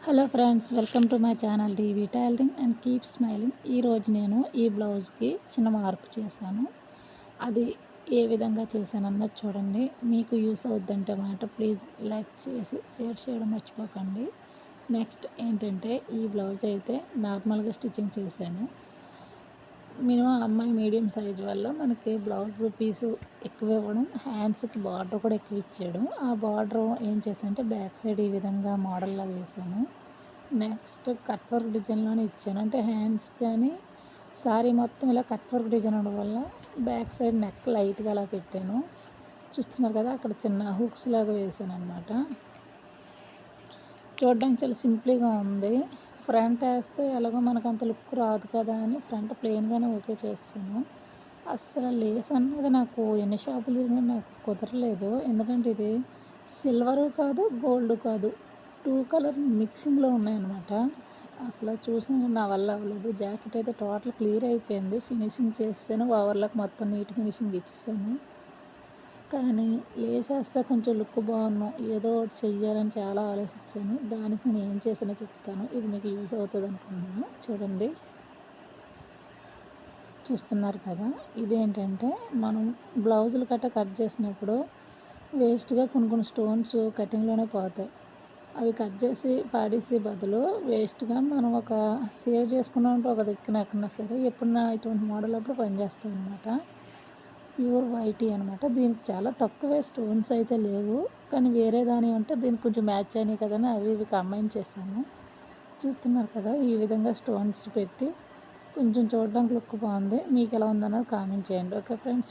Hello friends, welcome to my channel DV tailoring and keep smiling. ఈరోజు నేను ఈ బ్లౌజ్కి చిన్న మార్పు చేశాను. అది ఏ విధంగా చేశానన్నది చూడండి. మీకు యూస్ అవుద్దంటే మాట ప్లీజ్ లైక్ చేసి షేర్ చేయడం మర్చిపోకండి. నెక్స్ట్ ఏంటంటే, ఈ బ్లౌజ్ అయితే నార్మల్గా స్టిచ్చింగ్ చేశాను. మినిమం అమ్మాయి మీడియం సైజ్ వల్ల మనకి బ్లౌజ్ పీసు ఎక్కువ ఇవ్వడం, హ్యాండ్స్కి బార్డర్ కూడా ఎక్కువ ఇచ్చాడు. ఆ బార్డర్ ఏం చేశానంటే బ్యాక్ సైడ్ ఈ విధంగా మోడల్లా వేసాను. నెక్స్ట్ కట్ వర్క్ డిజైన్లోనే ఇచ్చాను. అంటే హ్యాండ్స్ కానీ శారీ మొత్తం ఇలా కట్ వర్క్ డిజైన్ ఉండడం వల్ల బ్యాక్ సైడ్ నెక్ లైట్గా అలా పెట్టాను. చూస్తున్నారు కదా, అక్కడ చిన్న హుక్స్ లాగా వేసాను అనమాట. చూడడానికి చాలా సింపుల్గా ఉంది. ఫ్రంట్ వేస్తే ఎలాగో మనకు అంత లుక్ రాదు కదా అని ఫ్రంట్ ప్లెయిన్గానే ఓకే చేస్తాను. అస్సలు లేస్ అన్నది నాకు ఎన్ని షాపులు తిరిగినా నాకు కుదరలేదు. ఎందుకంటే ఇది సిల్వరు కాదు, గోల్డ్ కాదు, 2 కలర్ మిక్సింగ్లో ఉన్నాయన్నమాట. అసలు చూసిన నా వల్ల అవ్వలేదు. జాకెట్ అయితే టోటల్ క్లియర్ అయిపోయింది. ఫినిషింగ్ చేస్తాను, ఓవర్లాక్ మొత్తం నీట్ ఫినిషింగ్ ఇచ్చేసాను. కానీ లేసేస్తే కొంచెం లుక్ బాగున్నాను, ఏదో ఒకటి చెయ్యాలని చాలా ఆలోచించాను. దానికి నేను ఏం చేసానో చెప్తాను. ఇది మీకు యూజ్ అవుతుంది అనుకుంటున్నాను. చూడండి, చూస్తున్నారు కదా. ఇదేంటంటే మనం బ్లౌజులు కట్ చేసినప్పుడు వేస్ట్గా కొన్ని స్టోన్స్ కటింగ్లోనే పోతాయి. అవి కట్ చేసి పాడేసే బదులు వేస్ట్గా మనం ఒక సేవ్ చేసుకున్నామంటే ఒక దిక్కున ఎక్కడన్నా సరే ఎప్పుడన్నా ఇటువంటి మోడల్ అప్పుడు పనిచేస్తాం అనమాట. ప్యూర్ వైటీ అనమాట. దీనికి చాలా తక్కువే, స్టోన్స్ అయితే లేవు. కానీ వేరే దాని ఉంటే దీనికి కొంచెం మ్యాచ్ అయినాయి కదని అవి ఇవి కంబైన్ చేశాను. చూస్తున్నారు కదా, ఈ విధంగా స్టోన్స్ పెట్టి కొంచెం చూడడానికి లుక్ బాగుంది. మీకు ఎలా ఉందన్నది కామెంట్ చేయండి. Okay friends.